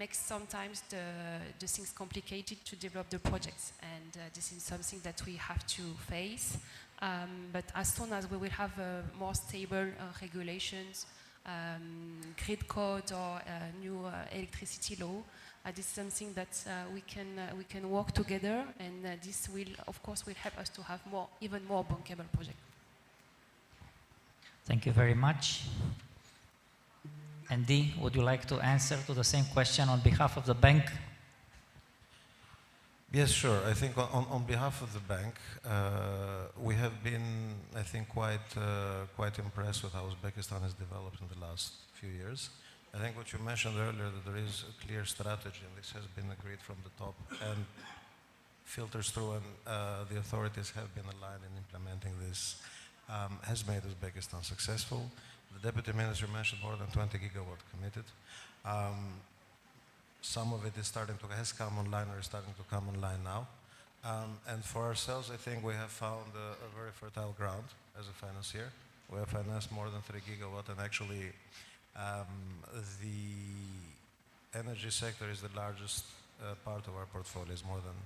makes sometimes the things complicated to develop the projects, and this is something that we have to face. But as soon as we will have more stable regulations, grid code or new electricity law, this is something that we can work together, and this will, of course, will help us to have even more bankable projects. Thank you very much. Andy, would you like to answer to the same question on behalf of the bank? Yes, sure. I think on behalf of the bank, we have been, I think, quite impressed with how Uzbekistan has developed in the last few years. I think what you mentioned earlier, that there is a clear strategy, and this has been agreed from the top and filters through, and the authorities have been aligned in implementing this, has made Uzbekistan successful. The Deputy Minister mentioned more than 20 gigawatt committed. Some of it has come online or is starting to come online now. And for ourselves, I think we have found a very fertile ground as a financier. We have financed more than 3 gigawatt, and actually the energy sector is the largest part of our portfolio, is more than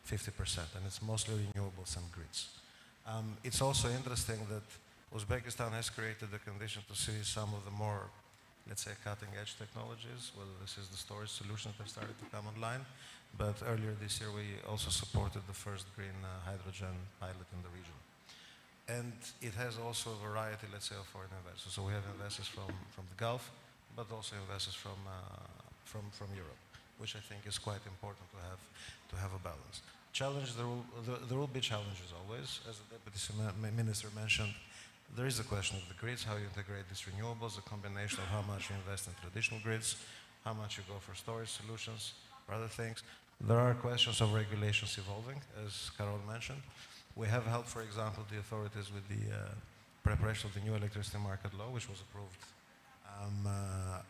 50%, and it's mostly renewables and grids. It's also interesting that Uzbekistan has created the condition to see some of the more, let's say, cutting-edge technologies, whether this is the storage solutions that have started to come online. But earlier this year, we also supported the first green hydrogen pilot in the region. And it has also a variety, let's say, of foreign investors. So we have investors from the Gulf, but also investors from Europe, which I think is quite important to have a balance. Challenge, there will be challenges always. As the Deputy Minister mentioned, there is a question of the grids, how you integrate these renewables, a combination of how much you invest in traditional grids, how much you go for storage solutions, or other things. There are questions of regulations evolving, as Carol mentioned. We have helped, for example, the authorities with the preparation of the new electricity market law, which was approved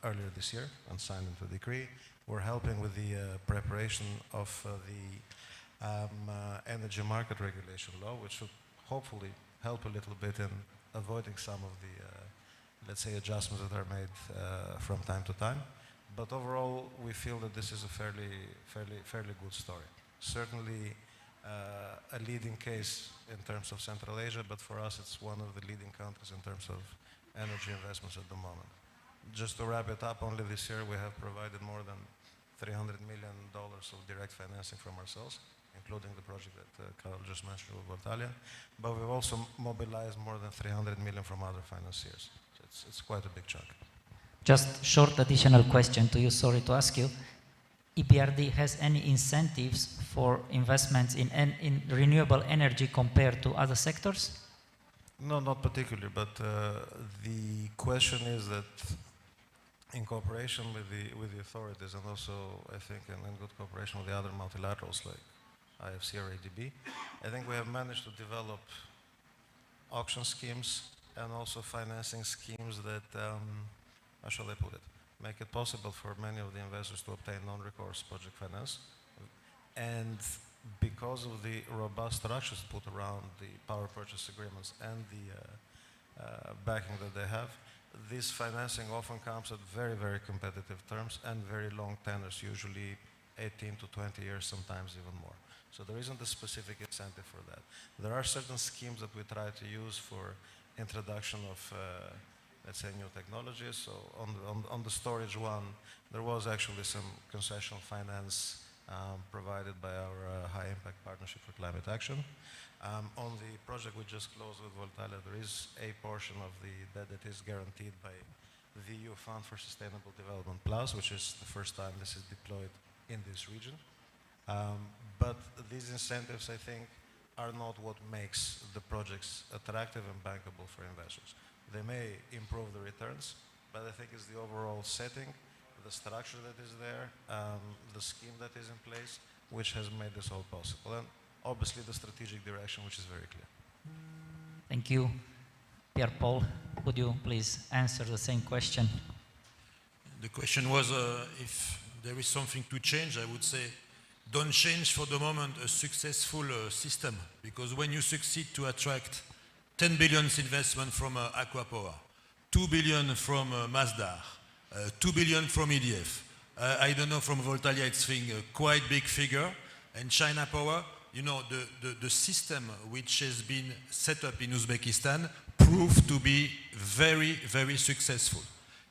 earlier this year and signed into a decree. We're helping with the preparation of the energy market regulation law, which should hopefully help a little bit in avoiding some of the, let's say, adjustments that are made from time to time. But overall, we feel that this is a fairly good story. Certainly a leading case in terms of Central Asia, but for us, it's one of the leading countries in terms of energy investments at the moment. Just to wrap it up, only this year we have provided more than $300 million of direct financing from ourselves, including the project that Carol just mentioned with Voltalia. But we've also mobilized more than 300 million from other financiers. So it's quite a big chunk. Just short additional question to you, sorry to ask you. EBRD has any incentives for investments in renewable energy compared to other sectors? No, not particularly, but the question is that in cooperation with the authorities, and also I think in good cooperation with the other multilaterals like IFC or ADB, I think we have managed to develop auction schemes and also financing schemes that, how shall I put it, make it possible for many of the investors to obtain non-recourse project finance. And because of the robust structures put around the power purchase agreements and the backing that they have, this financing often comes at very, very competitive terms and very long tenors, usually 18 to 20 years, sometimes even more. So there isn't a specific incentive for that. There are certain schemes that we try to use for introduction of, let's say, new technologies. So on the storage one, there was actually some concessional finance provided by our high impact partnership for climate action. On the project we just closed with Voltalia, there is a portion of the debt that is guaranteed by the EU Fund for Sustainable Development Plus, which is the first time this is deployed in this region. But these incentives, I think, are not what makes the projects attractive and bankable for investors. They may improve the returns, but I think it's the overall setting, the structure that is there, the scheme that is in place, which has made this all possible. And obviously the strategic direction, which is very clear. Thank you. Pierre-Paul, would you please answer the same question? The question was if there is something to change. I would say don't change for the moment a successful system, because when you succeed to attract 10 billion investment from Aqua Power, 2 billion from Masdar, 2 billion from EDF, I don't know, from Voltalia, it's a quite big figure. And China Power, you know, the system which has been set up in Uzbekistan proved to be very, very successful.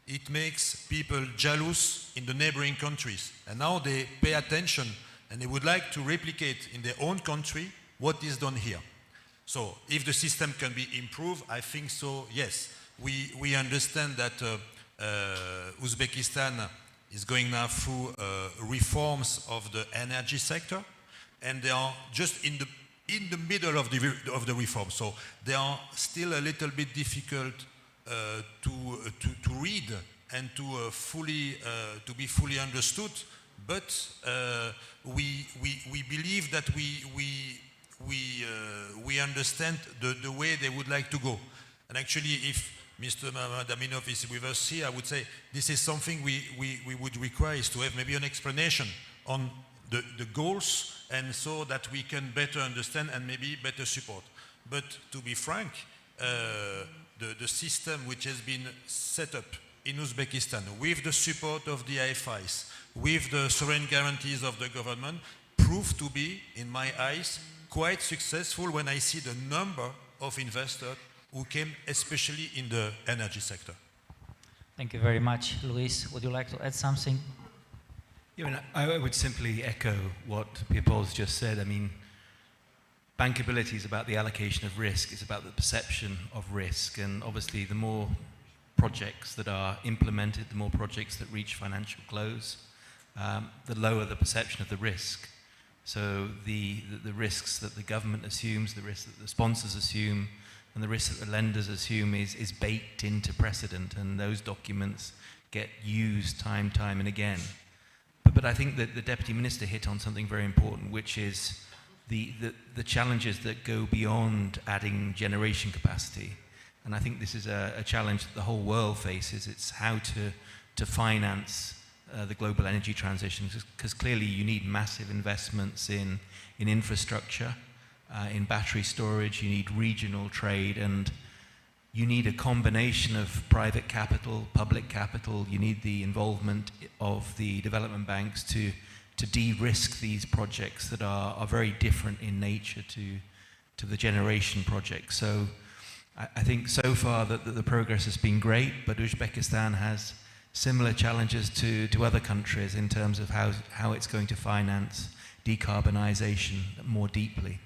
It makes people jealous in the neighboring countries. And now they pay attention and they would like to replicate in their own country what is done here. So if the system can be improved, I think so, yes. We understand that Uzbekistan is going now through reforms of the energy sector, and they are just in the middle of the reform. So they are still a little bit difficult to read and to be fully understood. But we believe that we understand the way they would like to go. And actually, if Mr. Madaminov is with us here, I would say this is something we would require, is to have maybe an explanation on the goals, and so that we can better understand and maybe better support. But to be frank, the system which has been set up in Uzbekistan with the support of the IFIs, with the sovereign guarantees of the government, proved to be, in my eyes, quite successful when I see the number of investors who came, especially in the energy sector. Thank you very much. Luis, would you like to add something? Yeah, I mean, I would simply echo what Pierre-Paul's just said. I mean, bankability is about the allocation of risk. It's about the perception of risk. And obviously, the more projects that are implemented, the more projects that reach financial close, the lower the perception of the risk. So the risks that the government assumes, the risks that the sponsors assume, and the risks that the lenders assume is baked into precedent, and those documents get used time and again. But I think that the Deputy Minister hit on something very important, which is the challenges that go beyond adding generation capacity. And I think this is a challenge that the whole world faces. It's how to finance the global energy transition, because clearly you need massive investments in infrastructure, in battery storage, you need regional trade, and you need a combination of private capital, public capital. You need the involvement of the development banks to de-risk these projects that are very different in nature to the generation projects. So I think so far that the progress has been great, but Uzbekistan has similar challenges to other countries in terms of how it's going to finance decarbonization more deeply.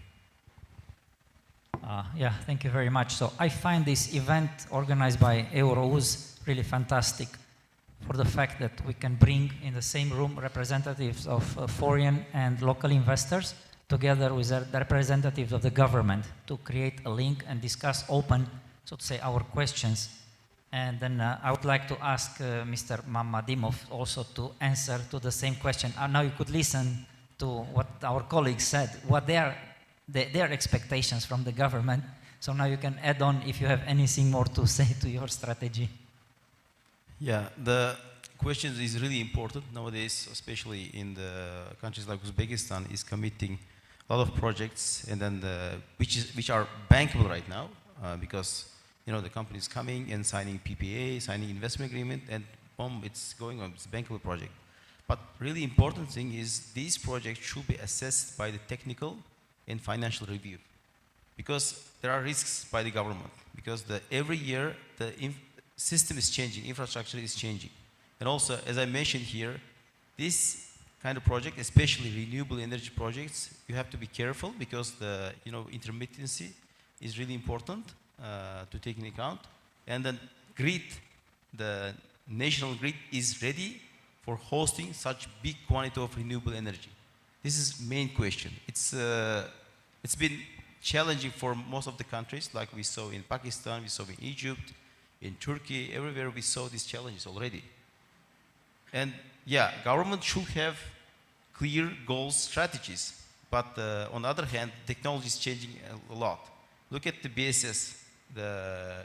Yeah, thank you very much. So I find this event organized by Eurouz really fantastic for the fact that we can bring in the same room representatives of foreign and local investors together with the representatives of the government to create a link and discuss open, so to say, our questions. And then I would like to ask Mr. Mamadimov also to answer to the same question. Now you could listen to what our colleagues said, what their expectations from the government. So now you can add on if you have anything more to say to your strategy. Yeah, the question is really important nowadays, especially in the countries like Uzbekistan, is committing a lot of projects, and then which are bankable right now, because the company is coming and signing PPA, signing investment agreement, and boom, it's going on. It's a bankable project. But really important thing is these projects should be assessed by the technical and financial review, because there are risks by the government, because every year the system is changing, infrastructure is changing. And also, as I mentioned here, this kind of project, especially renewable energy projects, you have to be careful, because the intermittency is really important to take into account. And then the national grid is ready for hosting such big quantity of renewable energy. This is main question. It's been challenging for most of the countries, like we saw in Pakistan, we saw in Egypt, in Turkey, everywhere we saw these challenges already. And yeah, government should have clear goals, strategies, but on the other hand, technology is changing a lot. Look at the BSS.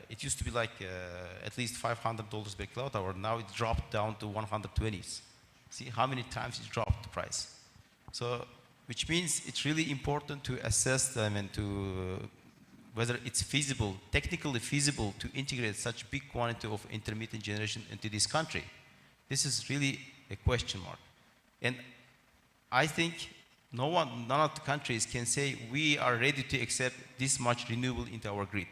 It used to be like at least $500 per kilowatt hour. Now it dropped down to 120s. See how many times it dropped the price. So, which means it's really important to assess them and to whether it's feasible, technically feasible, to integrate such big quantity of intermittent generation into this country. This is really a question mark. And I think none of the countries can say we are ready to accept this much renewable into our grid,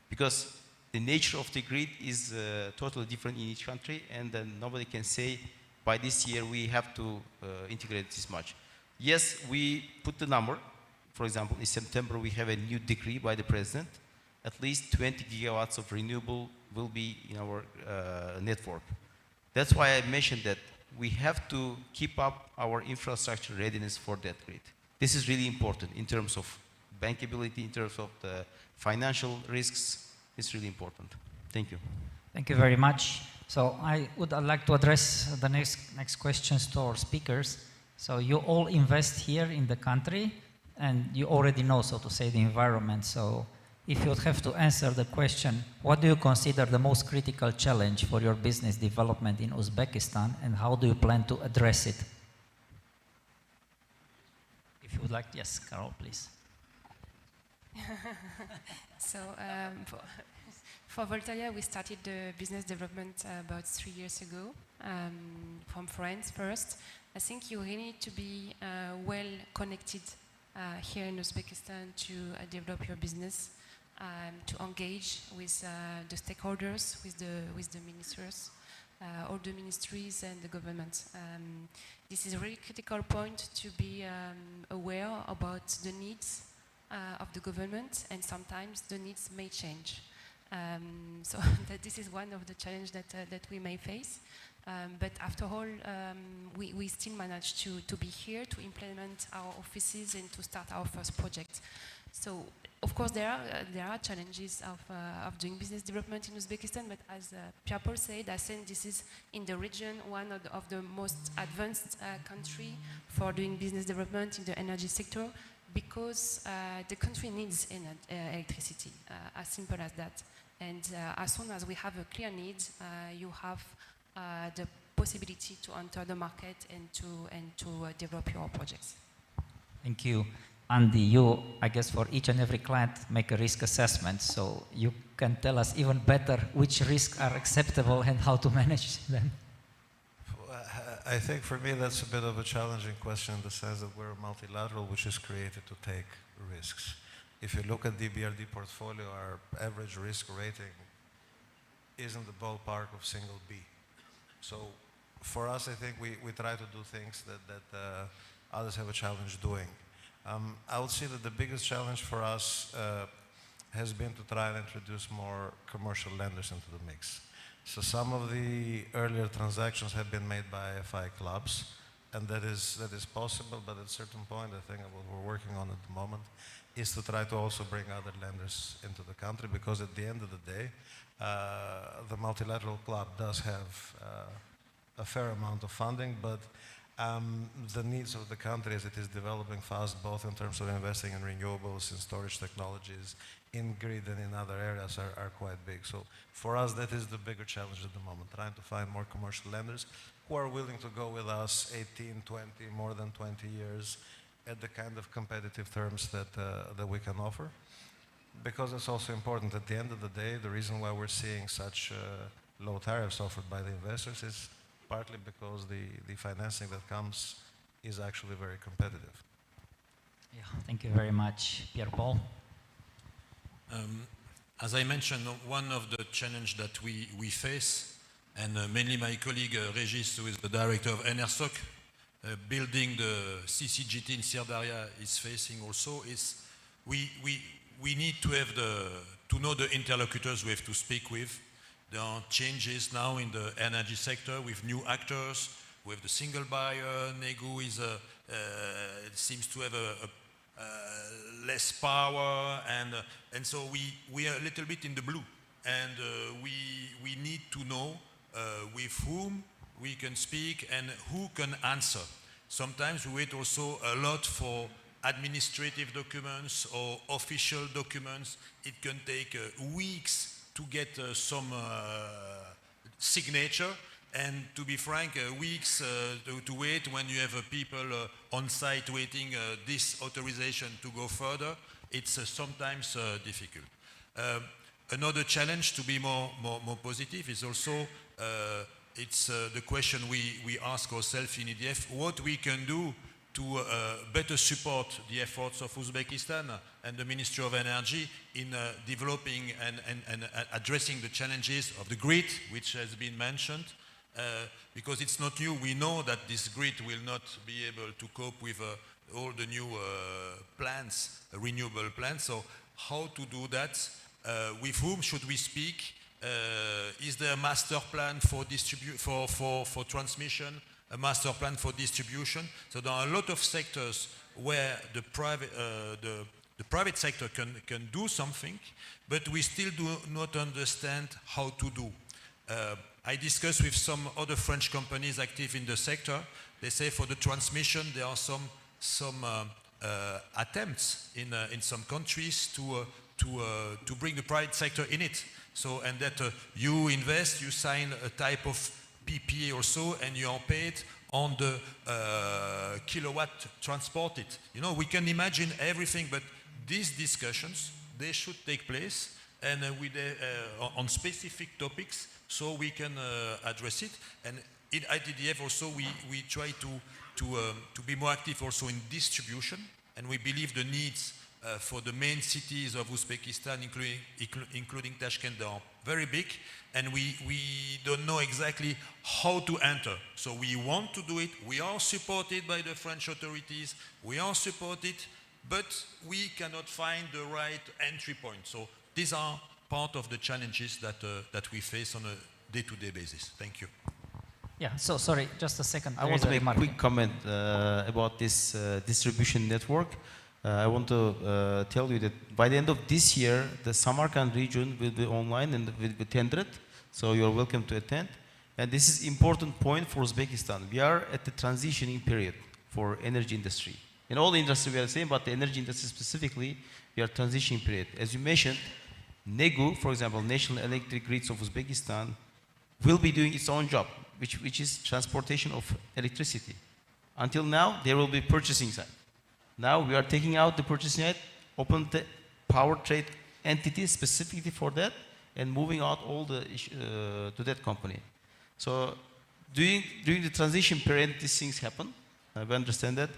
because the nature of the grid is totally different in each country, and then nobody can say by this year we have to integrate this much. Yes, we put the number. For example, in September we have a new decree by the president. At least 20 gigawatts of renewable will be in our network. That's why I mentioned that we have to keep up our infrastructure readiness for that grid. This is really important in terms of bankability, in terms of the financial risks. It's really important. Thank you. Thank you very much. So I would like to address the next questions to our speakers. So you all invest here in the country, and you already know, so to say, the environment. So if you would have to answer the question, what do you consider the most critical challenge for your business development in Uzbekistan, and how do you plan to address it? If you would like, yes, Carol, please. So for Voltalia, we started the business development about 3 years ago from France first. I think you really need to be well connected here in Uzbekistan to develop your business, to engage with the stakeholders, with the ministers, all the ministries and the government. This is a really critical point to be aware about the needs of the government, and sometimes the needs may change. So this is one of the challenges that we may face. But after all, we still manage to be here, to implement our offices and to start our first project. So, of course, there are challenges of doing business development in Uzbekistan, but as Pierre-Paul said, I think this is in the region one of the most advanced country for doing business development in the energy sector, because the country needs electricity, as simple as that. And as soon as we have a clear need, you have the possibility to enter the market and to develop your projects. Thank you. Andy, you, I guess for each and every client, make a risk assessment, so you can tell us even better which risks are acceptable and how to manage them. I think for me that's a bit of a challenging question in the sense that we're multilateral, which is created to take risks. If you look at the BRD portfolio, our average risk rating is in the ballpark of single B. So for us, I think we try to do things that others have a challenge doing. I would say that the biggest challenge for us has been to try and introduce more commercial lenders into the mix. So some of the earlier transactions have been made by FI clubs, and that is possible, but at a certain point, I think what we're working on at the moment is to try to also bring other lenders into the country, because at the end of the day, the multilateral club does have a fair amount of funding, but the needs of the country as it is developing fast, both in terms of investing in renewables, in storage technologies, in grid and in other areas are quite big. So for us, that is the bigger challenge at the moment, trying to find more commercial lenders who are willing to go with us 18, 20, more than 20 years at the kind of competitive terms that we can offer. Because it's also important, at the end of the day, the reason why we're seeing such low tariffs offered by the investors is partly because the financing that comes is actually very competitive. Yeah, thank you very much. Pierre-Paul? As I mentioned, one of the challenges that we face, and mainly my colleague Regis, who is the director of NRSOC, building the CCGT in Sirdarya is facing also, is we need to have to know the interlocutors we have to speak with. There are changes now in the energy sector with new actors, with the single buyer. Negu seems to have less power, and so we are a little bit in the blue, and we need to know with whom we can speak and who can answer. Sometimes we wait also a lot for administrative documents or official documents. It can take weeks to get some signature, and to be frank, weeks to wait when you have people on site waiting this authorization to go further. It's sometimes difficult. Another challenge, to be more positive, is also it's the question we ask ourselves in EDF, what we can do to better support the efforts of Uzbekistan and the Ministry of Energy in developing and addressing the challenges of the grid, which has been mentioned. Because it's not new, we know that this grid will not be able to cope with all the new plants, renewable plants. So how to do that? With whom should we speak? Is there a master plan for transmission, a master plan for distribution? So there are a lot of sectors where the private sector can do something, but we still do not understand how to do. I discussed with some other French companies active in the sector. They say for the transmission there are some attempts in some countries to bring the private sector in it. So, and that you invest, you sign a type of PPA or so, and you are paid on the kilowatt transported. You know, we can imagine everything, but these discussions, they should take place and on specific topics, so we can address it. And in ITDF also, we try to be more active also in distribution, and we believe the needs for the main cities of Uzbekistan, including Tashkent, are very big, and we don't know exactly how to enter. So we want to do it. We are supported by the French authorities. We are supported, but we cannot find the right entry point. So these are part of the challenges that we face on a day-to-day basis. Thank you. Yeah, so sorry, just a second. I want to make a quick comment about this distribution network. I want to tell you that by the end of this year, the Samarkand region will be online and will be tendered. So you are welcome to attend. And this is important point for Uzbekistan. We are at the transitioning period for energy industry. In all the industry we are the same, but the energy industry specifically, we are transitioning period. As you mentioned, NEGU, for example, National Electric Grids of Uzbekistan, will be doing its own job, which is transportation of electricity. Until now, there will be purchasing side. Now we are taking out the purchasing side, open the power trade entity specifically for that, and moving out all the to that company. So during the transition period, these things happen. We understand that.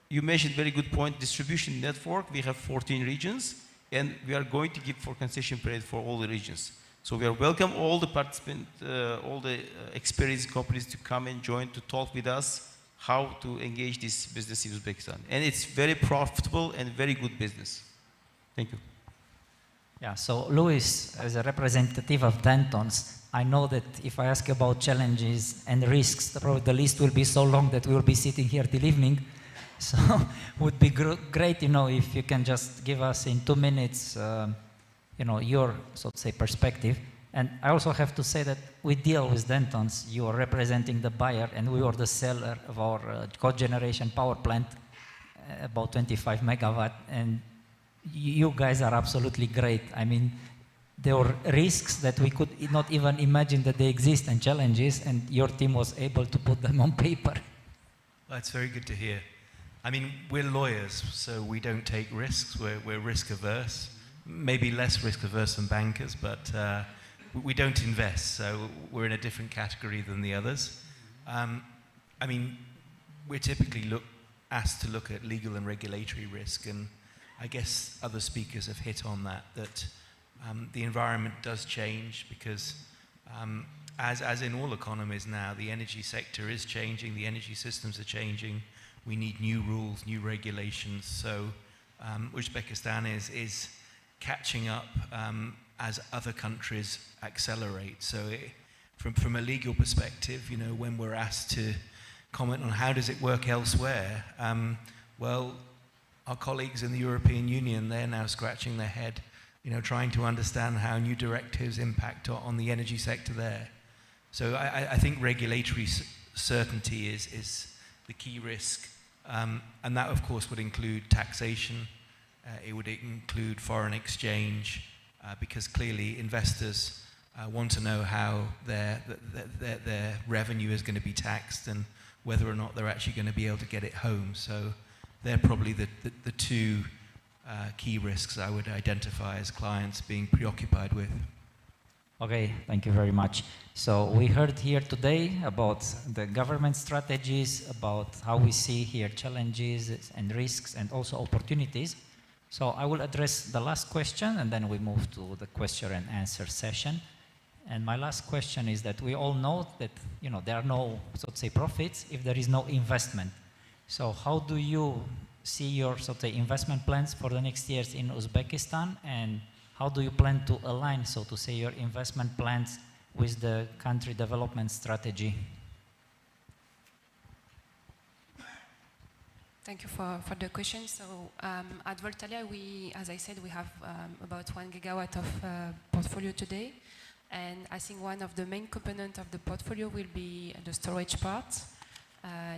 You mentioned very good point, distribution network. We have 14 regions, and we are going to give for concession period for all the regions. So we are welcome all the participants, all the experienced companies to come and join to talk with us how to engage this business in Uzbekistan. And it's very profitable and very good business. Thank you. Yeah, so Luis, as a representative of Dantons, I know that if I ask about challenges and risks, probably the list will be so long that we will be sitting here till evening. So would be great, you know, if you can just give us in 2 minutes, you know, your, so to say, perspective. And I also have to say that we deal with Dantons. You are representing the buyer, and we are the seller of our cogeneration power plant, about 25 megawatt. And you guys are absolutely great. I mean, there were risks that we could not even imagine that they exist, and challenges, and your team was able to put them on paper. That's very good to hear. I mean, we're lawyers, so we don't take risks. We're risk averse, maybe less risk averse than bankers, but we don't invest, so we're in a different category than the others. I mean, we're typically asked to look at legal and regulatory risk, and I guess other speakers have hit on that the environment does change because as in all economies now, the energy sector is changing, the energy systems are changing. We need new rules, new regulations. So Uzbekistan is catching up as other countries accelerate. So from a legal perspective, you know, when we're asked to comment on how does it work elsewhere, well, our colleagues in the European Union, they're now scratching their head, you know, trying to understand how new directives impact on the energy sector there. So I think regulatory certainty is the key risk. And that, of course, would include taxation. It would include foreign exchange, because clearly investors want to know how their revenue is going to be taxed and whether or not they're actually going to be able to get it home. So they're probably the two key risks I would identify as clients being preoccupied with. Okay, thank you very much. So we heard here today about the government strategies, about how we see here challenges and risks and also opportunities. So I will address the last question and then we move to the question and answer session. And my last question is that we all know that there are no, so to say, profits if there is no investment. So how do you see your, so to say, investment plans for the next years in Uzbekistan, and how do you plan to align, so to say, your investment plans with the country development strategy? Thank you for the question. So at Voltalia, as I said, we have about 1 gigawatt of portfolio today. And I think one of the main components of the portfolio will be the storage part.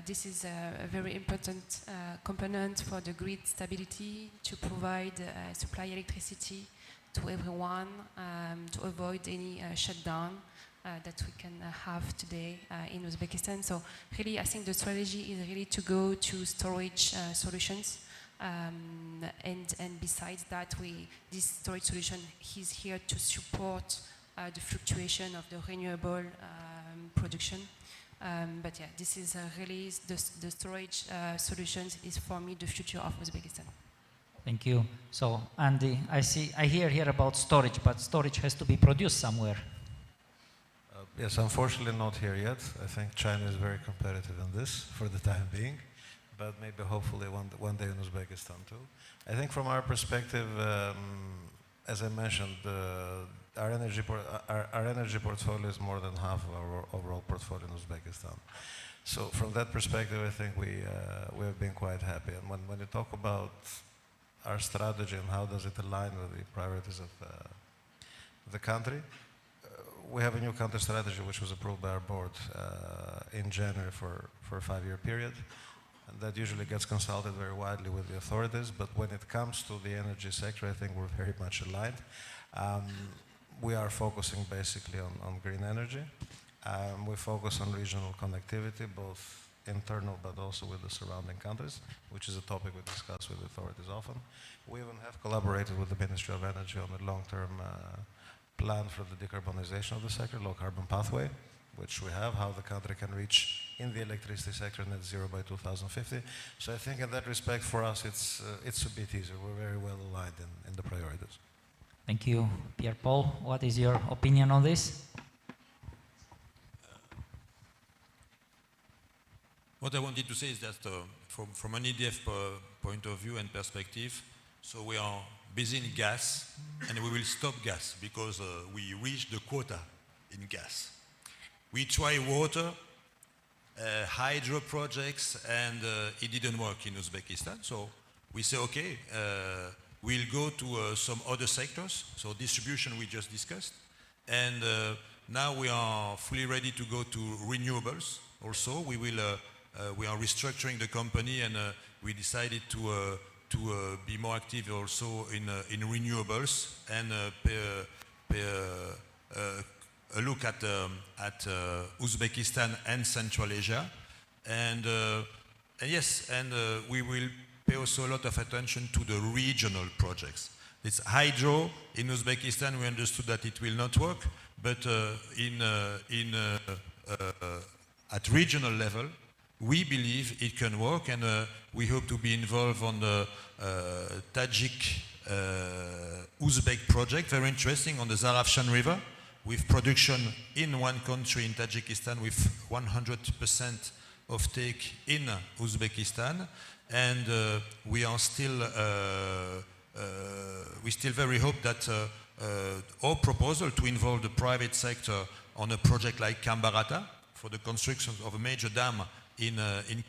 This is a very important component for the grid stability, to provide supply electricity to everyone, to avoid any shutdown that we can have today in Uzbekistan. So really, I think the strategy is really to go to storage solutions. And besides that, this storage solution is here to support the fluctuation of the renewable production. But yeah, this is really the storage solutions is for me the future of Uzbekistan. Thank you. So Andy, I hear here about storage, but storage has to be produced somewhere. Yes, unfortunately not here yet. I think China is very competitive in this for the time being, but maybe hopefully one day in Uzbekistan too. I think from our perspective, as I mentioned, our energy portfolio is more than half of our overall portfolio in Uzbekistan. So from that perspective, I think we have been quite happy. And when you talk about our strategy and how does it align with the priorities of the country, we have a new country strategy which was approved by our board in January for a 5-year period. And that usually gets consulted very widely with the authorities, but when it comes to the energy sector, I think we're very much aligned. We are focusing basically on green energy. We focus on regional connectivity, both internal but also with the surrounding countries, which is a topic we discuss with authorities often. We even have collaborated with the Ministry of Energy on a long-term plan for the decarbonization of the sector, low carbon pathway, which we have, how the country can reach in the electricity sector net zero by 2050. So I think in that respect for us it's a bit easier. We're very well aligned in the priorities. Thank you. Pierre-Paul, what is your opinion on this? What I wanted to say is that from an EDF point of view and perspective, so we are busy in gas and we will stop gas because we reached the quota in gas. We try water, hydro projects, and it didn't work in Uzbekistan. So we say, okay, we'll go to some other sectors. So distribution we just discussed. And now we are fully ready to go to renewables also. We are restructuring the company and we decided to be more active also in renewables and pay a look at Uzbekistan and Central Asia, and yes, and we will pay also a lot of attention to the regional projects. It's hydro in Uzbekistan. We understood that it will not work, but at regional level, we believe it can work, and we hope to be involved on the Tajik Uzbek project, very interesting, on the Zarafshan River, with production in one country in Tajikistan with 100% of take in Uzbekistan, and we still very hope that our proposal to involve the private sector on a project like Kambarata for the construction of a major dam in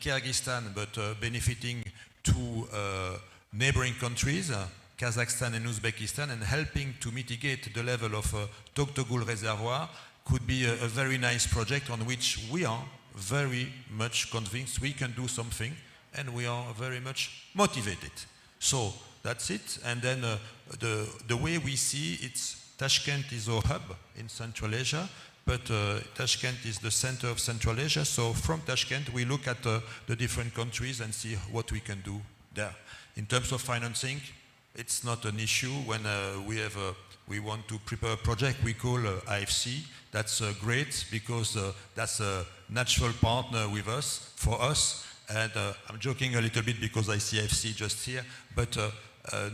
Kyrgyzstan, but benefiting to neighboring countries, Kazakhstan and Uzbekistan, and helping to mitigate the level of Toktogul reservoir could be a very nice project on which we are very much convinced we can do something, and we are very much motivated. So that's it. And then the way we see it's Tashkent is our hub in Central Asia, but Tashkent is the center of Central Asia. So from Tashkent, we look at the different countries and see what we can do there. In terms of financing, it's not an issue. When we want to prepare a project, we call IFC. That's great because that's a natural partner with us, for us. And I'm joking a little bit because I see IFC just here. But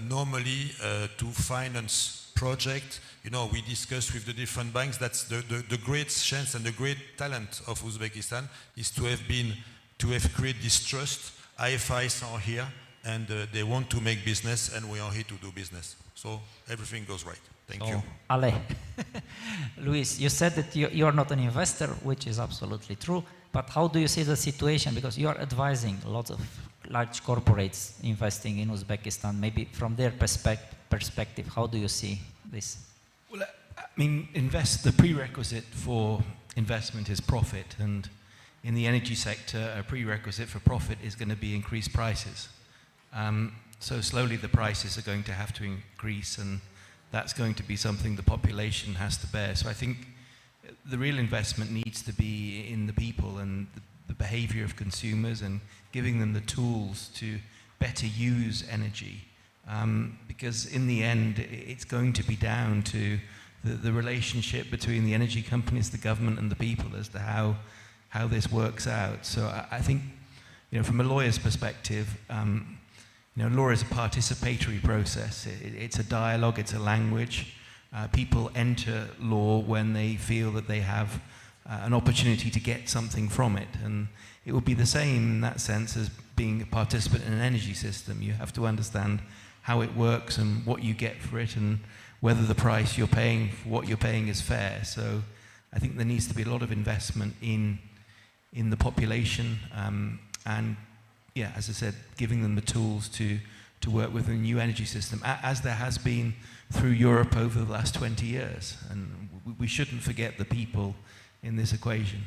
normally, to finance project, you know, we discuss with the different banks. That's the great chance and the great talent of Uzbekistan is to have created this trust. IFIs are here and they want to make business, and we are here to do business. So everything goes right. Thank you. Ale, Luis, you said that you are not an investor, which is absolutely true. But how do you see the situation? Because you are advising lots of large corporates investing in Uzbekistan. Maybe from their perspective, how do you see this? Well, I mean, the prerequisite for investment is profit, and in the energy sector, a prerequisite for profit is going to be increased prices. So slowly the prices are going to have to increase, and that's going to be something the population has to bear. So I think the real investment needs to be in the people and the behavior of consumers, and giving them the tools to better use energy. Because in the end, it's going to be down to the relationship between the energy companies, the government, and the people as to how this works out. So I think, you know, from a lawyer's perspective, you know, law is a participatory process. It's a dialogue, it's a language. People enter law when they feel that they have an opportunity to get something from it. And it would be the same in that sense as being a participant in an energy system. You have to understand how it works and what you get for it, and whether the price you're paying for what you're paying is fair. So I think there needs to be a lot of investment in the population, and yeah, as I said, giving them the tools to work with a new energy system, as there has been through Europe over the last 20 years. And we shouldn't forget the people in this equation.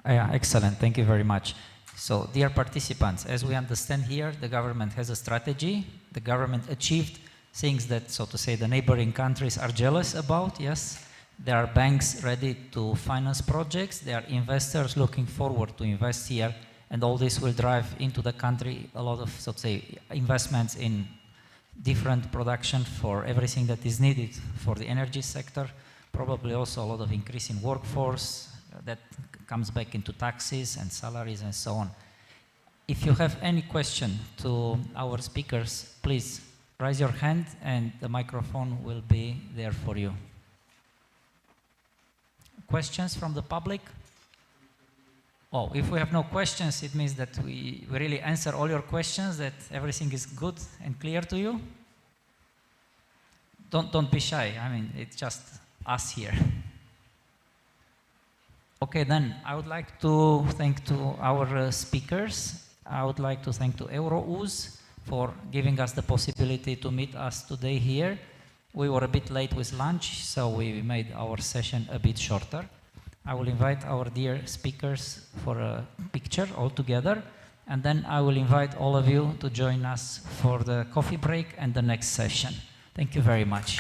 Yeah, excellent. Thank you very much. So, dear participants, as we understand here, the government has a strategy. The government achieved things that, so to say, the neighboring countries are jealous about, yes. There are banks ready to finance projects. There are investors looking forward to invest here. And all this will drive into the country a lot of, so to say, investments in different production for everything that is needed for the energy sector. Probably also a lot of increase in workforce that comes back into taxes and salaries and so on. If you have any question to our speakers, please raise your hand and the microphone will be there for you. Questions from the public? Oh, if we have no questions, it means that we really answer all your questions, that everything is good and clear to you. Don't be shy. I mean, it's just us here. Okay, then I would like to thank to our speakers. I would like to thank to Eurouz for giving us the possibility to meet us today here. We were a bit late with lunch, so we made our session a bit shorter. I will invite our dear speakers for a picture all together, and then I will invite all of you to join us for the coffee break and the next session. Thank you very much.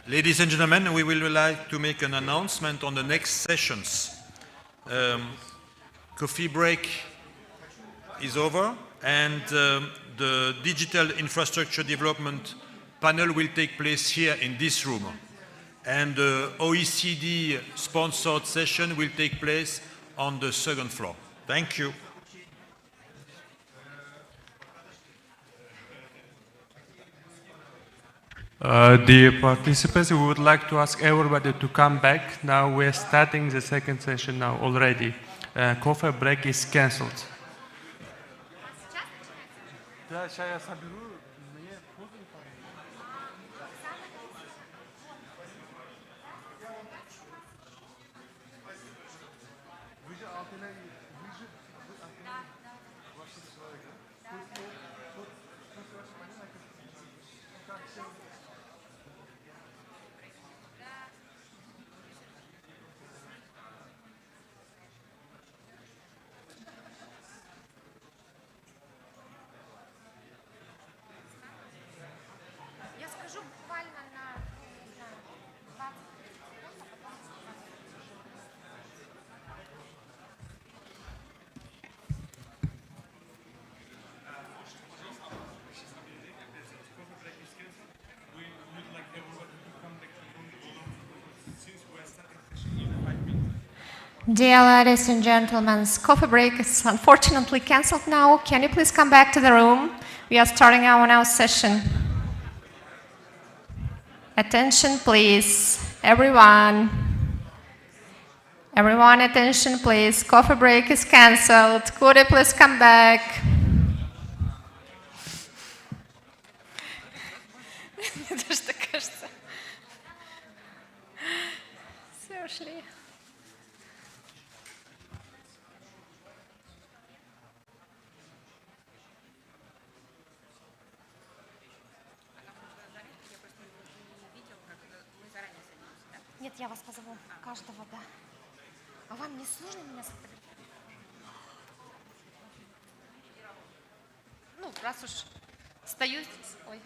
Ladies and gentlemen, we will like to make an announcement on the next sessions. Coffee break is over, and the digital infrastructure development panel will take place here in this room. And the OECD sponsored session will take place on the second floor. Thank you. Dear participants, we would like to ask everybody to come back. Now we're starting the second session now already. Coffee break is cancelled. Dear ladies and gentlemen, coffee break is unfortunately cancelled now. Can you please come back to the room? We are starting our now session. Attention please, everyone. Everyone, attention please. Coffee break is cancelled. Could you please come back? Нет, я вас позову, каждого, да. А вам не сложно меня сфотографировать? Ну, раз уж стою здесь. Ой.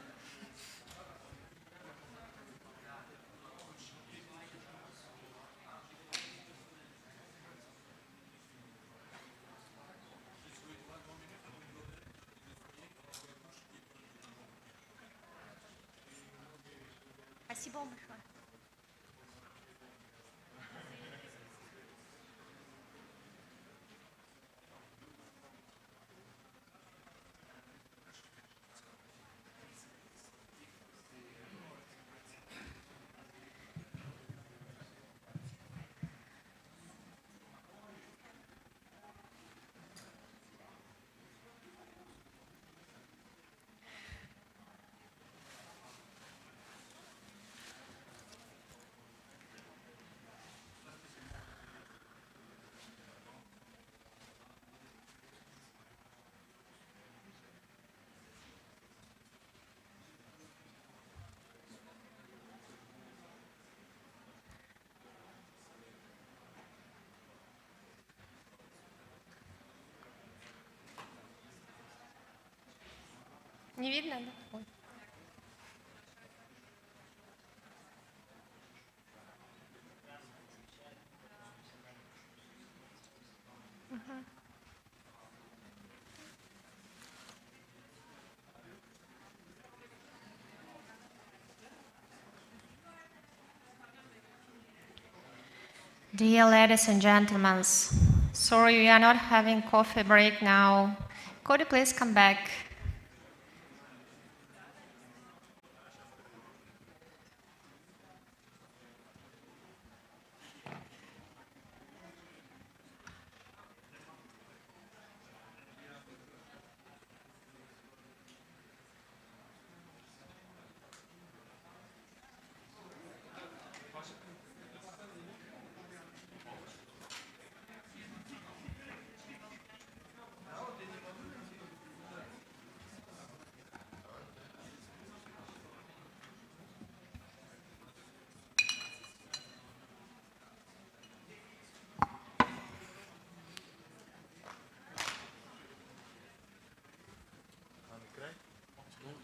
Спасибо вам большое. Не видно, да? Ой. Dear ladies and gentlemen, sorry we are not having coffee break now. Could you please come back?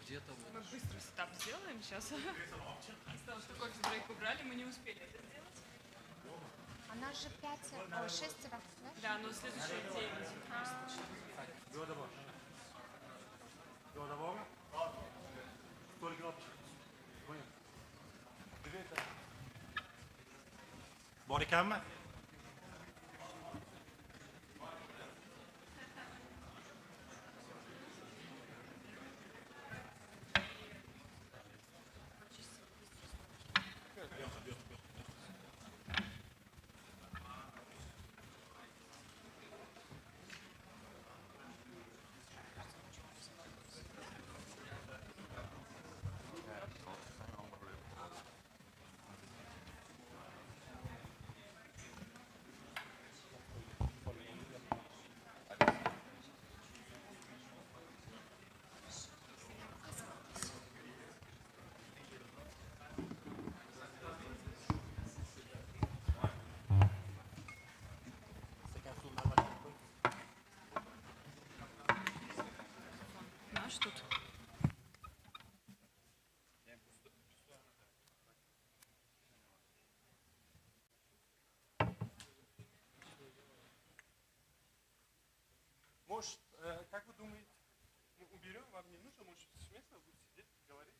где-то вот. быстрый сетап сделаем сейчас. Осталось, что кофе-брейк убрали, мы не успели это сделать. А нас же 6, да? Да, но следующее 9. Borikam. Наш тут. Может, как вы думаете, мы уберем, вам не нужно, может, с места будет сидеть, говорить?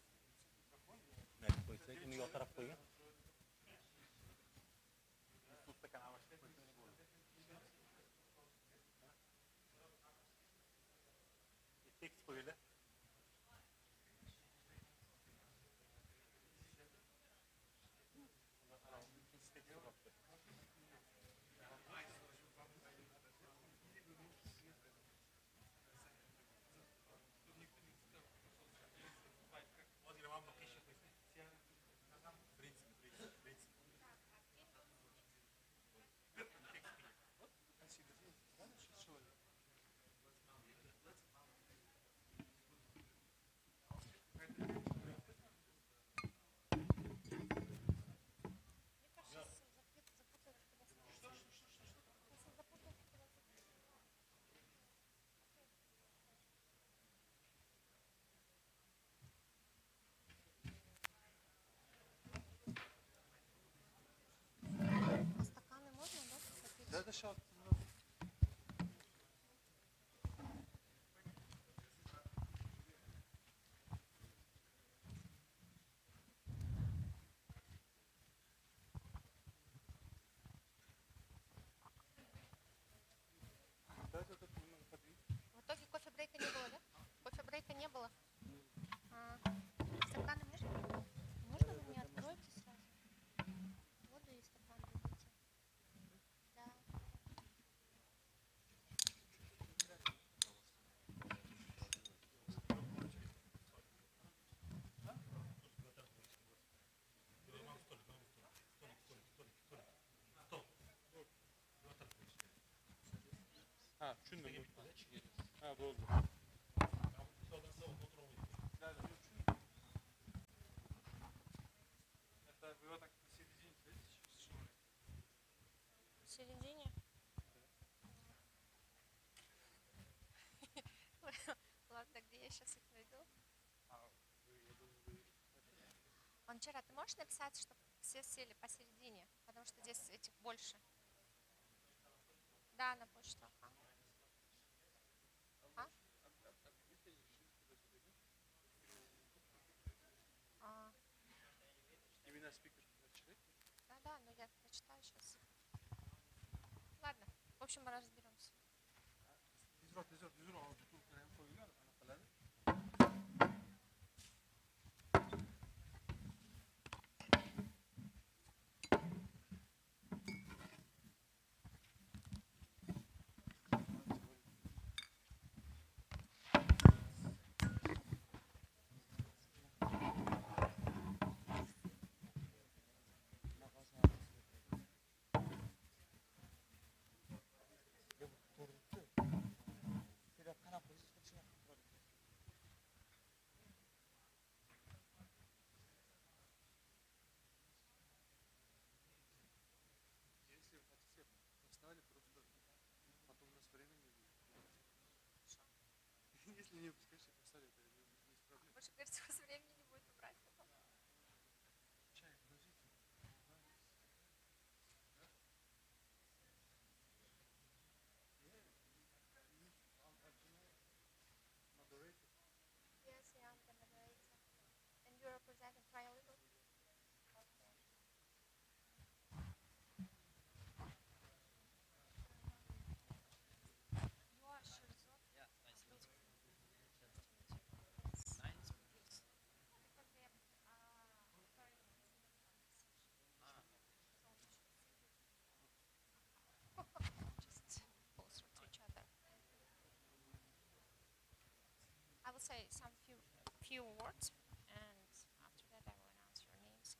Стаканы можно, да? Да, да, сейчас. В итоге кофе-брейка не было, да? Кофе-брейка не было. Стаканы можно? Можно вы мне откроете сразу? Воду и стакан дадите. Да. Tushundim. Bo'ldi. Это вы вот так посередине, В середине? Ладно, где я сейчас их найду? Ванчара, ты можешь написать, чтобы все сели посередине? Потому что здесь этих больше. Да, на почту. Именно спикер прочитать? Да, но я прочитаю сейчас. Ладно, в общем, мы разберемся. Если не выпускаешь, я поставлю, это без проблем. I will say some few words, and after that I will announce your names.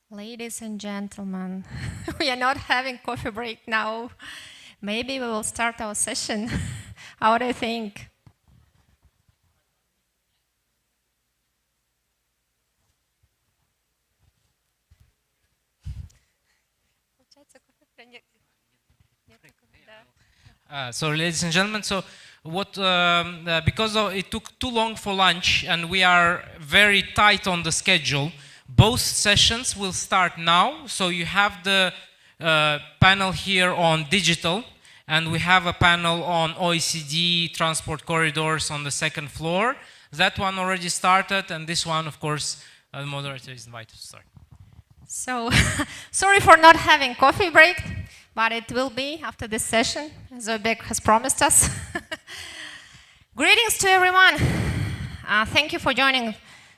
Ladies and gentlemen, we are not having coffee break now. Maybe we will start our session. How do you think? So, ladies and gentlemen, because it took too long for lunch and we are very tight on the schedule, both sessions will start now. So you have the panel here on digital, and we have a panel on OECD transport corridors on the second floor. That one already started, and this one, of course, the moderator is invited to start. So, sorry for not having coffee break, but it will be after this session, as Özbek has promised us. Greetings to everyone. Thank you for joining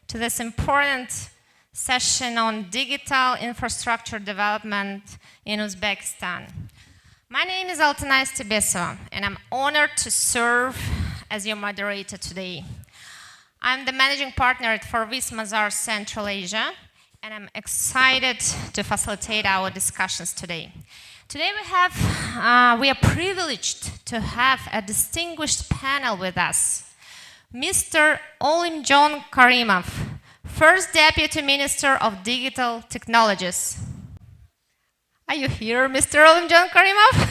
to this important session on digital infrastructure development in Uzbekistan. My name is Altanay Stebesova, and I'm honored to serve as your moderator today. I'm the managing partner at Forvis Mazars Central Asia, and I'm excited to facilitate our discussions today. Today we are privileged to have a distinguished panel with us. Mr. Olimjon Karimov, First Deputy Minister of Digital Technologies. Are you here, Mr. Olimjon Karimov?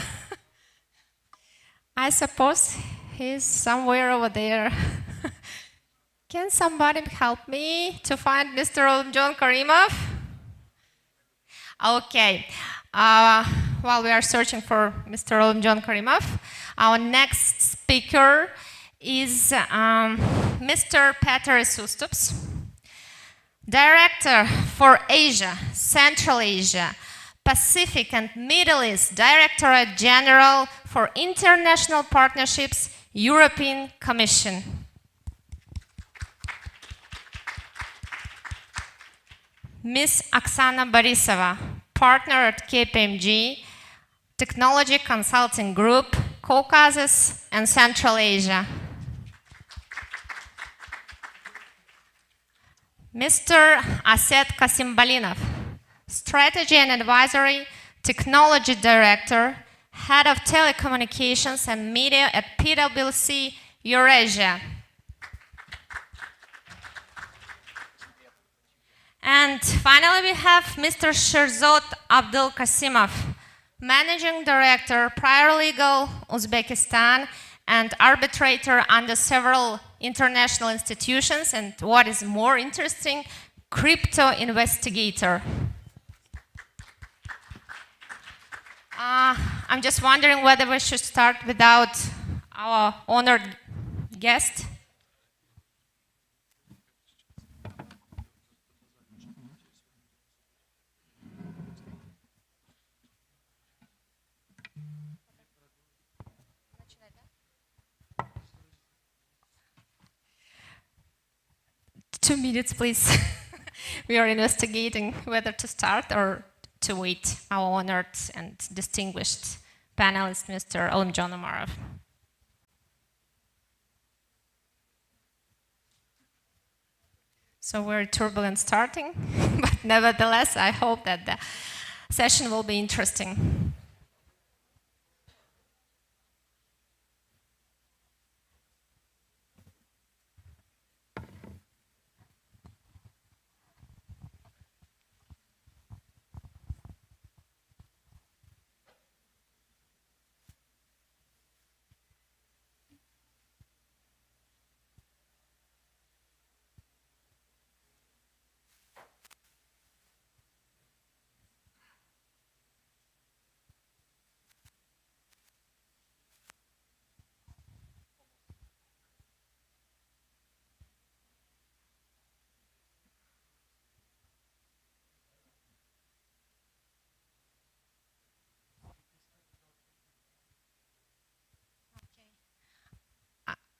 I suppose he's somewhere over there. Can somebody help me to find Mr. Olimjon Karimov? Okay. While we are searching for Mr. Olimjon Karimov, our next speaker is Mr. Peter Sustups, Director for Asia, Central Asia, Pacific and Middle East, Directorate General for International Partnerships, European Commission. Ms. Oksana Borisova, partner at KPMG, Technology Consulting Group, Caucasus and Central Asia. Mr. Aset Kasimbalinov, Strategy and Advisory Technology Director, Head of Telecommunications and Media at PwC Eurasia. And finally, we have Mr. Sherzod Abdul Kasimov, Managing Director, Paralegal, Uzbekistan, and arbitrator under several international institutions, and what is more interesting, crypto investigator. I'm just wondering whether we should start without our honored guest. Two minutes, please. We are investigating whether to start or to wait our honored and distinguished panelist, Mr. Olimjon Umarov. So we're turbulent starting, but nevertheless, I hope that the session will be interesting.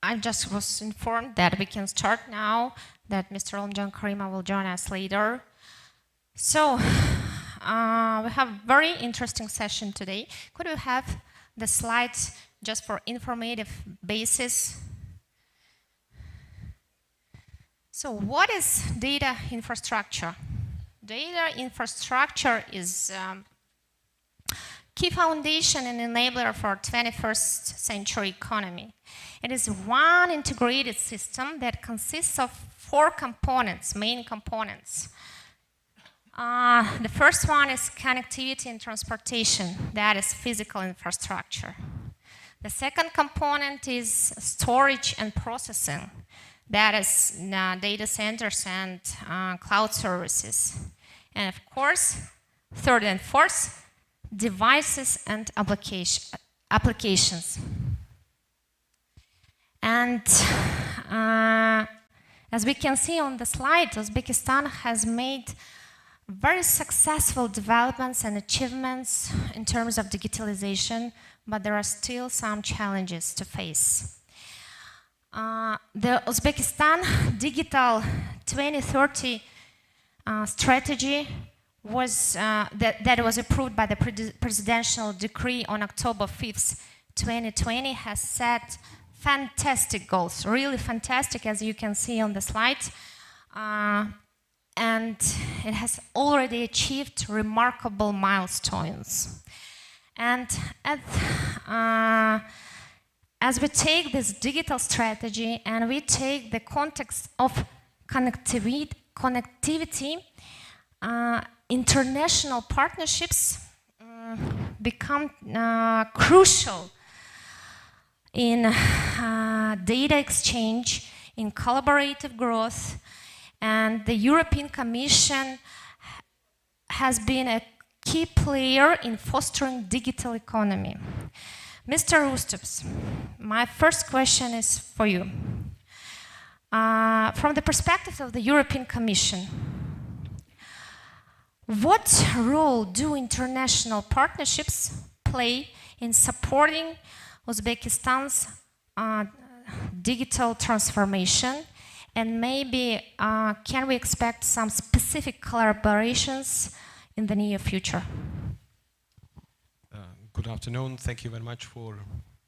I just was informed that we can start now, that Mr. Olmjan Karima will join us later. So, we have a very interesting session today. Could we have the slides just for informative basis? So, what is data infrastructure? Data infrastructure is key foundation and enabler for 21st century economy. It is one integrated system that consists of 4 components, main components. The first one is connectivity and transportation, that is physical infrastructure. The second component is storage and processing, that is data centers and cloud services. And of course, third and fourth, devices and applications. And as we can see on the slide, Uzbekistan has made very successful developments and achievements in terms of digitalization, but there are still some challenges to face. The Uzbekistan Digital 2030 strategy was that was approved by the presidential decree on October 5th, 2020, has set fantastic goals, really fantastic, as you can see on the slide. And it has already achieved remarkable milestones. And as we take this digital strategy and we take the context of connectivity, international partnerships become crucial in data exchange, in collaborative growth, and the European Commission has been a key player in fostering digital economy. Mr. Ustups, my first question is for you. From the perspective of the European Commission, what role do international partnerships play in supporting Uzbekistan's digital transformation? And maybe can we expect some specific collaborations in the near future? Good afternoon. Thank you very much for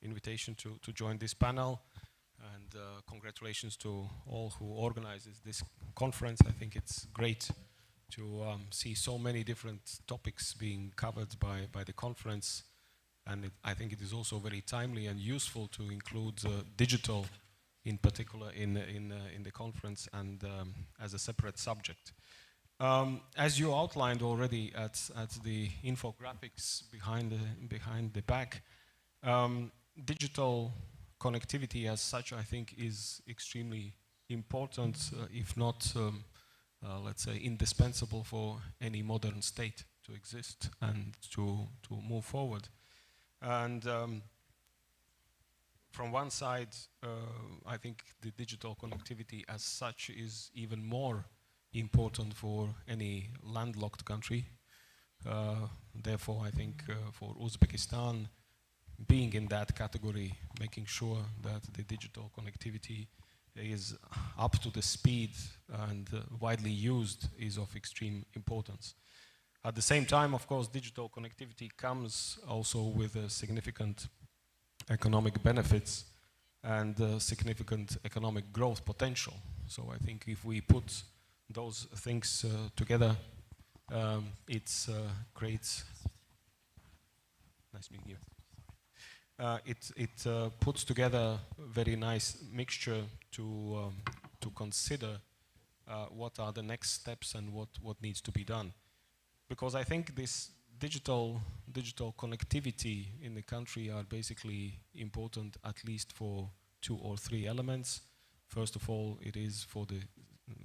invitation to join this panel. And congratulations to all who organizes this conference. I think it's great to see so many different topics being covered by the conference. And I think it is also very timely and useful to include digital in particular in the conference and as a separate subject. As you outlined already at the infographics behind the back, digital connectivity as such, I think, is extremely important, if not, let's say, indispensable for any modern state to exist and to move forward. And from one side, I think the digital connectivity as such is even more important for any landlocked country. Therefore, I think for Uzbekistan, being in that category, making sure that the digital connectivity is up to the speed and widely used is of extreme importance. At the same time, of course, digital connectivity comes also with a significant economic benefits and significant economic growth potential. So I think if we put those things together, it creates, nice meeting you. It puts together a very nice mixture to consider what are the next steps and what needs to be done. Because I think this digital connectivity in the country are basically important at least for 2 or 3 elements. First of all, it is for the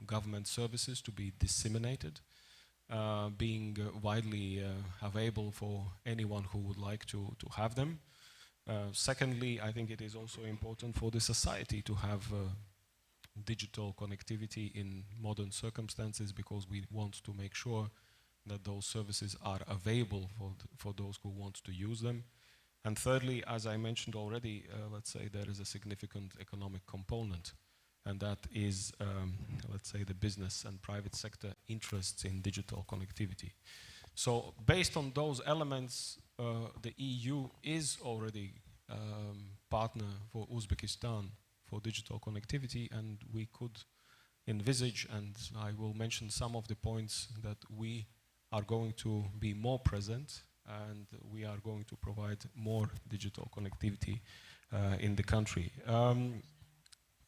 government services to be disseminated, being widely available for anyone who would like to have them. Secondly, I think it is also important for the society to have digital connectivity in modern circumstances, because we want to make sure that those services are available for those who want to use them. And thirdly, as I mentioned already, let's say there is a significant economic component, and that is, let's say, the business and private sector interests in digital connectivity. So based on those elements, the EU is already partner for Uzbekistan for digital connectivity, and we could envisage, and I will mention some of the points, that we are going to be more present and we are going to provide more digital connectivity in the country.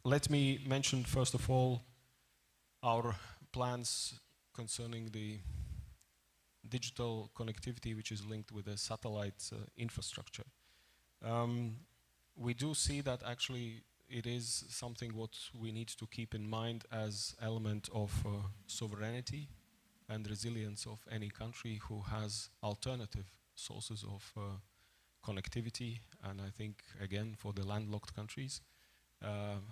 Let me mention first of all our plans concerning the digital connectivity which is linked with the satellite infrastructure. We do see that actually it is something what we need to keep in mind as element of sovereignty and resilience of any country who has alternative sources of connectivity. And I think, again, for the landlocked countries,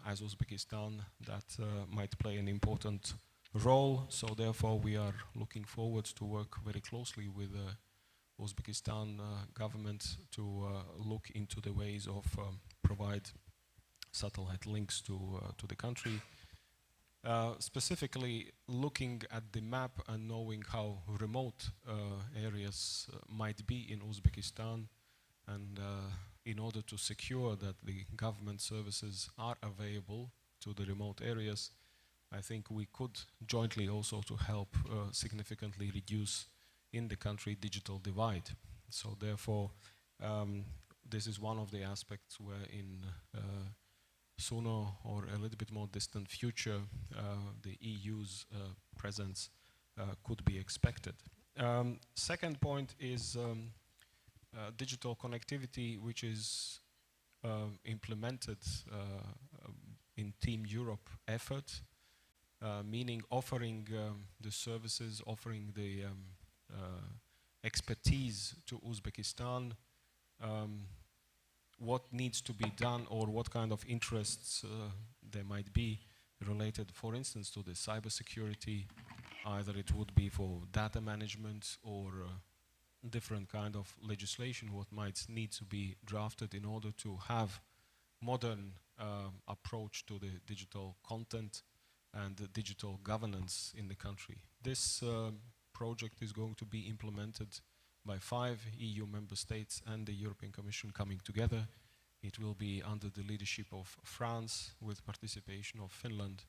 as Uzbekistan, that might play an important role. So therefore, we are looking forward to work very closely with the Uzbekistan government to look into the ways of provide satellite links to the country. Specifically looking at the map and knowing how remote areas might be in Uzbekistan, and in order to secure that the government services are available to the remote areas, I think we could jointly also to help significantly reduce in the country digital divide. So therefore, this is one of the aspects where in sooner or a little bit more distant future, the EU's presence could be expected. Second point is digital connectivity, which is implemented in Team Europe effort, meaning offering the services, offering the expertise to Uzbekistan, what needs to be done or what kind of interests there might be related, for instance, to the cybersecurity. Either it would be for data management or different kind of legislation what might need to be drafted in order to have modern approach to the digital content and the digital governance in the country. This project is going to be implemented by 5 EU member states and the European Commission coming together. It will be under the leadership of France with participation of Finland,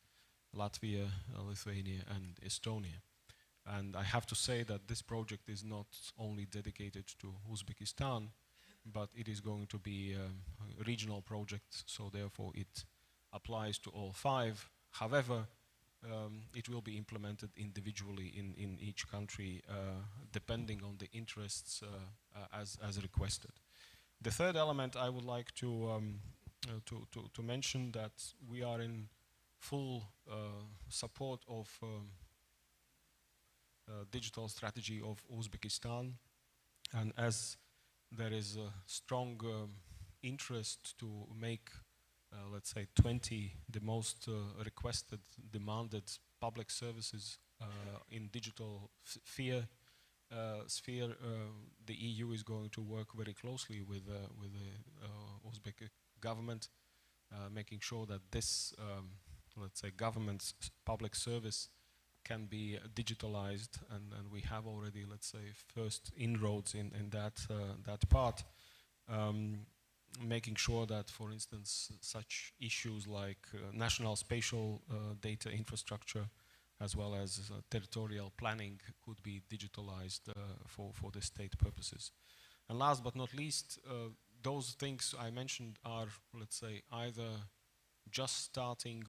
Latvia, Lithuania and Estonia. And I have to say that this project is not only dedicated to Uzbekistan, but it is going to be a regional project, so therefore it applies to all 5. However, it will be implemented individually in each country, depending on the interests as requested. The third element I would like to mention that we are in full support of digital strategy of Uzbekistan, and as there is a strong interest to make let's say 20 the most requested, demanded public services in digital sphere, the EU is going to work very closely with the Uzbek government, making sure that this, let's say, government's public service can be digitalized, and we have already, let's say, first inroads in that part. Making sure that, for instance, such issues like national spatial data infrastructure as well as territorial planning could be digitalized for the state purposes. And last but not least, those things I mentioned are, let's say, either just starting